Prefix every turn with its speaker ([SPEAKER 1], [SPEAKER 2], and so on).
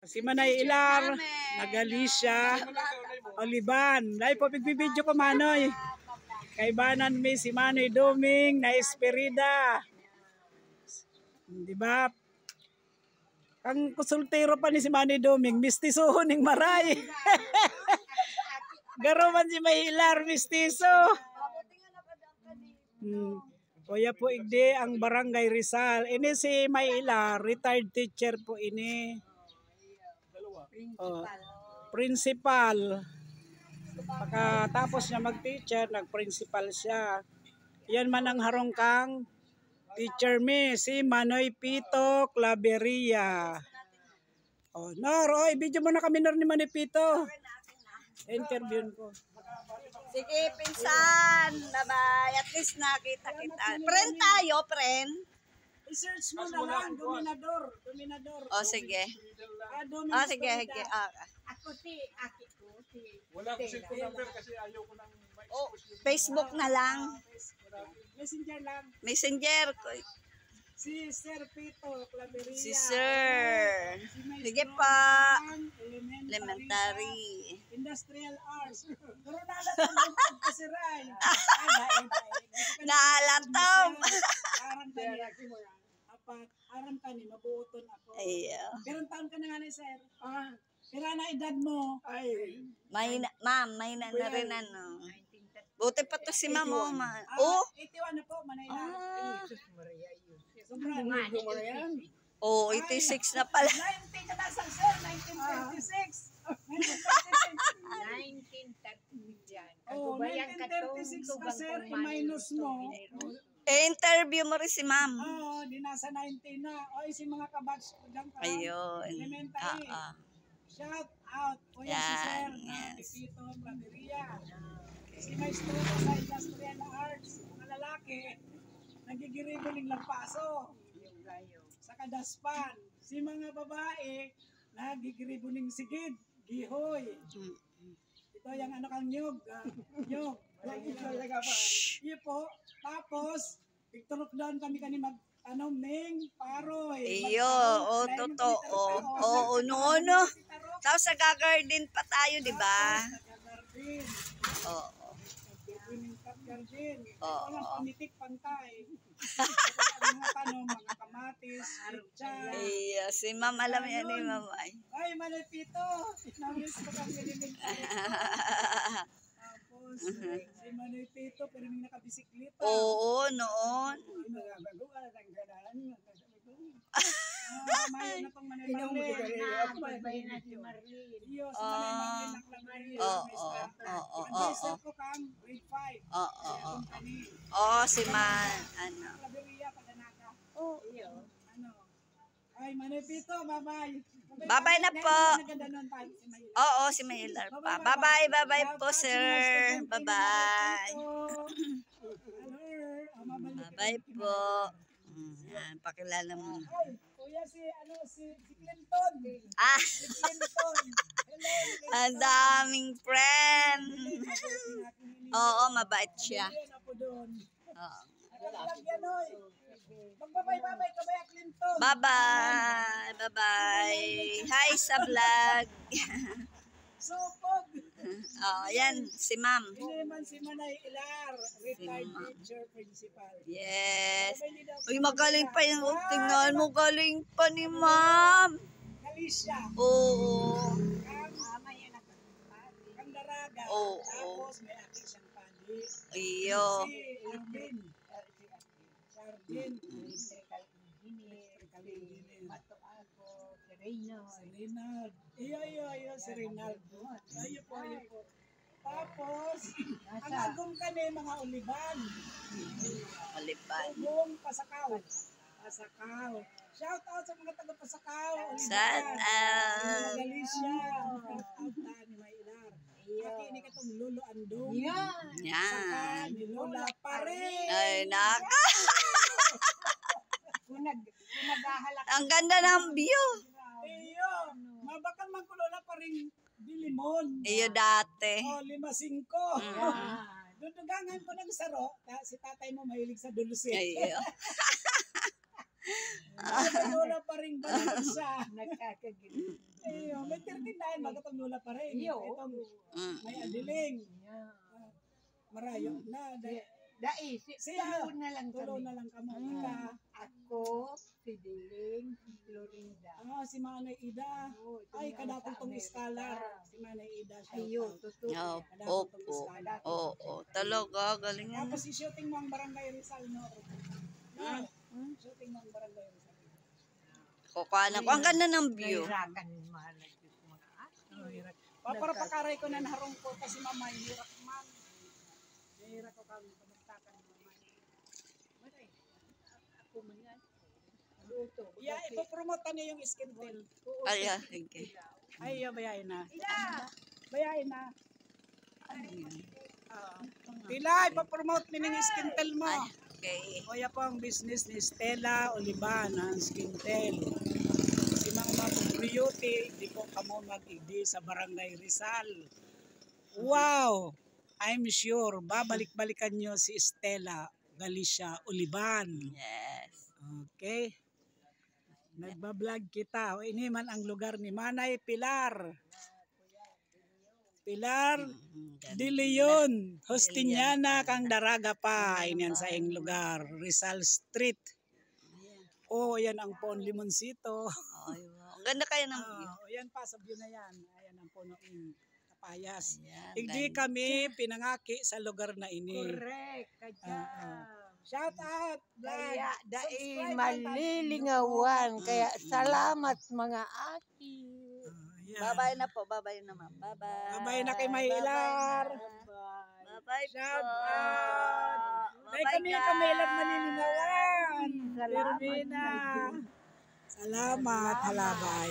[SPEAKER 1] Si Manay Ilar, Nagalicia, Oliban. Dahil po pigbibidyo ko Manoy. Kaibanan mi si Manoy Doming na Esperida. Di ba? Ang kusultero pa ni si Manoy Doming, mistisohon ng maray. Garoman si May Ilar, mistiso. Kuya po igde ang Barangay Rizal. Ini si May Ilar, retired teacher po ini. Principal. Pagkatapos niya mag-teacher, nag-principal siya. Yan man ang harongkang teacher mi, si Manoy Pito Claveria. Nor, video mo na kami ni Manoy Pito. Interview ko.
[SPEAKER 2] Sige, pinsan. Bye-bye. At least nakita kita. Friend tayo, friend.
[SPEAKER 1] I-search mo na lang, Dominador.
[SPEAKER 2] O, sige.
[SPEAKER 1] Sige.
[SPEAKER 2] Sige.
[SPEAKER 3] Ako si Aki ko.
[SPEAKER 4] Wala ko cellphone number kasi ayaw ko nang
[SPEAKER 2] Facebook na lang.
[SPEAKER 1] Messenger lang.
[SPEAKER 2] Messenger.
[SPEAKER 1] Si Sir Pito Claveria.
[SPEAKER 2] Si Sir. Sige pa. Elementary.
[SPEAKER 1] Industrial Arts. Pero nalatang kasi Ray.
[SPEAKER 2] Naalatom.
[SPEAKER 1] Aram ka ni, mabuoton ako.
[SPEAKER 2] Ayaw.
[SPEAKER 1] Pero taon ka na nga ni Sir. Pero na edad mo. Ay.
[SPEAKER 2] Ma'am, may na rin ano. Buti pa to si Ma'am.
[SPEAKER 1] 81 na po, Manila. Sobrang mo na yan.
[SPEAKER 2] 86 na pala.
[SPEAKER 1] 19 ka na sa Sir, 1936.
[SPEAKER 3] 1930 yan.
[SPEAKER 1] 1936 ka Sir, i-minus mo.
[SPEAKER 2] Interview mo rin si Ma'am.
[SPEAKER 1] Di nasa 19 na. Si mga kabatch ko dyan ka.
[SPEAKER 2] Ayun.
[SPEAKER 1] Elementary. Shout out. Kuya si Sir, Pito Claveria. Si Maestro sa Industrial Arts, mga lalaki, nagigiribuling lampaso sa kadaspan. Si mga babae, nagigiribuling sigid, gihoy. Ito yung ano kang nyog. Nyog. Iyo po. Tapos, picturok doon kami mag-ming, paroy.
[SPEAKER 2] Iyo, totoo. Uno. Tapos nag-garden pa tayo, di ba? Oo.
[SPEAKER 1] Walang panitik pantay. Mga tanong, mga kamatis, pizza.
[SPEAKER 2] Iya, si Ma'am, alam yan ni Ma'am.
[SPEAKER 1] Ay, Manoy Pito. Namiss ko kang elementary. Tapos, si Manoy Pito, pero may nakabisikleta.
[SPEAKER 2] Oo, noon.
[SPEAKER 1] Mayo na pang Manoy Marlene.
[SPEAKER 3] Babayin na si Marlene.
[SPEAKER 1] Iyo, si Manoy Marlene ang Claveria. Advisor ko kang grade 5.
[SPEAKER 2] Si Man, ano.
[SPEAKER 1] Claveria, Padanaka.
[SPEAKER 3] Iyo.
[SPEAKER 1] Ay, Manoy Pito, bye-bye.
[SPEAKER 2] Bye-bye na po.
[SPEAKER 1] Naganda nun tayo si May.
[SPEAKER 2] Si Maylar pa. Bye-bye po, sir. Bye-bye. Bye po. Yan, pakilala mo.
[SPEAKER 1] Ay, kuya si Clinton. Si Clinton. Hello.
[SPEAKER 2] Ang daming friend. Mabait siya.
[SPEAKER 1] Magbabay-babay ka ba, Clinton?
[SPEAKER 2] Bye-bye. Hi sa vlog.
[SPEAKER 1] Supog.
[SPEAKER 2] Yan, si Ma'am.
[SPEAKER 1] Iniman si Manay Ilar, retired teacher, principal.
[SPEAKER 2] Yes. Uy, magaling pa yung tingnan mo. Galing pa ni Ma'am.
[SPEAKER 1] Galicia.
[SPEAKER 2] Oo.
[SPEAKER 1] Ang Daraga. Tapos may aking siyang pandi.
[SPEAKER 2] Iyo.
[SPEAKER 1] Si Arvin. Sardin. Electrical engineer.
[SPEAKER 3] Matuago. Sereno.
[SPEAKER 1] Si Rinald. Iyo, si Rinald. Ayo po. Tapos, ang agom ka na mga Oliban.
[SPEAKER 2] Oliban.
[SPEAKER 1] Buong Pasakaw. Shout out sa mga taga-Pasakaw.
[SPEAKER 2] Shout out.
[SPEAKER 1] Galicia. Shout out na ni Mailar. Aki ni katong Lolo Andong.
[SPEAKER 3] Yan.
[SPEAKER 1] Saka
[SPEAKER 2] Yan.
[SPEAKER 1] ni Lola Pare.
[SPEAKER 2] Ay, naka.
[SPEAKER 3] Kung naghahalak.
[SPEAKER 2] Ang ganda ng view.
[SPEAKER 1] Iyo, mabakal man ko Lola Paring Bilimon.
[SPEAKER 2] Iyo dati.
[SPEAKER 1] 5-5.
[SPEAKER 3] Yan.
[SPEAKER 1] Dudugangan ko ng saro. Si tatay mo mahilig sa dulce.
[SPEAKER 2] Iyo.
[SPEAKER 1] Lola pa rin bansa.
[SPEAKER 3] Nakakagil.
[SPEAKER 1] Ayo, may 39 magatong lola pa rin.
[SPEAKER 3] Iyo.
[SPEAKER 1] Itong
[SPEAKER 2] Mm.
[SPEAKER 1] may adiling.
[SPEAKER 3] Yeah.
[SPEAKER 1] Marayo na.
[SPEAKER 3] Siya, na lang
[SPEAKER 1] Tulo
[SPEAKER 3] kami.
[SPEAKER 1] na lang kamo. Ika.
[SPEAKER 3] Ako, si Diling, si Florinda.
[SPEAKER 1] Si Manay Ida.
[SPEAKER 3] Oo,
[SPEAKER 1] Ay,
[SPEAKER 3] ito
[SPEAKER 1] kadapong
[SPEAKER 3] nga sa
[SPEAKER 1] tong
[SPEAKER 3] Amerika.
[SPEAKER 1] scholar. Si Manay Ida.
[SPEAKER 3] Ayo, totoo.
[SPEAKER 2] Opo. Oo, talaga, galing yan.
[SPEAKER 1] Tapos i-shooting mo ang Barangay Rizal, no? No? Shooting mo ang Barangay Rizal.
[SPEAKER 2] Kukuha ko. Ang ganda ng view.
[SPEAKER 3] Nahirakan mahal yung mga
[SPEAKER 1] Para pakaray ko na naharong ko kasi mama, hirap man. Hirap ko kami pagtakan ng mama.
[SPEAKER 3] ako man yan. Luto.
[SPEAKER 1] Yeah, ipopromote niya yung skin tint.
[SPEAKER 2] Ay, sige.
[SPEAKER 1] Ay, bayain na. Bayain na. Tila, ipopromote mo ng skin tint mo.
[SPEAKER 2] Okay.
[SPEAKER 1] Kuya po ang business ni Stella Olivan ang Skintel. Si Mama Beauty, di po kamo mag-idi sa Barangay Rizal. Wow! I'm sure, babalik-balikan nyo si Stella Galicia Olivan.
[SPEAKER 2] Yes.
[SPEAKER 1] Okay? Nagbablog kita. O ini man ang lugar ni Manay Pilar. Pilar De Leon, Hostiniana kang daraga pa inian sa iyong lugar, Rizal Street. Oh, yan ang Pon Limoncito.
[SPEAKER 2] Ay, wow. Ang ganda kayo ng view.
[SPEAKER 1] Yan pa sa view na yan. Ayan ang puno ng kapayas.
[SPEAKER 2] Ayan,
[SPEAKER 1] Hindi
[SPEAKER 2] ganda.
[SPEAKER 1] kami pinangaki sa lugar na ini.
[SPEAKER 3] Correct. Kaya.
[SPEAKER 1] Shout out, vlog.
[SPEAKER 3] Kaya dahil
[SPEAKER 1] Subscribe
[SPEAKER 3] malilingawan. Kaya salamat mga aki.
[SPEAKER 1] Ayan.
[SPEAKER 2] Bye-bye na po. Bye-bye na, ma'am. Bye-bye.
[SPEAKER 1] Bye-bye na kay Mahilar.
[SPEAKER 2] Bye-bye po.
[SPEAKER 1] Shout out. Dahil
[SPEAKER 2] Bye-bye,
[SPEAKER 1] kami
[SPEAKER 2] guys.
[SPEAKER 1] kamilang malilinawan.
[SPEAKER 3] Salamat,
[SPEAKER 1] Permina.
[SPEAKER 3] my dear.
[SPEAKER 1] Salamat, halabay.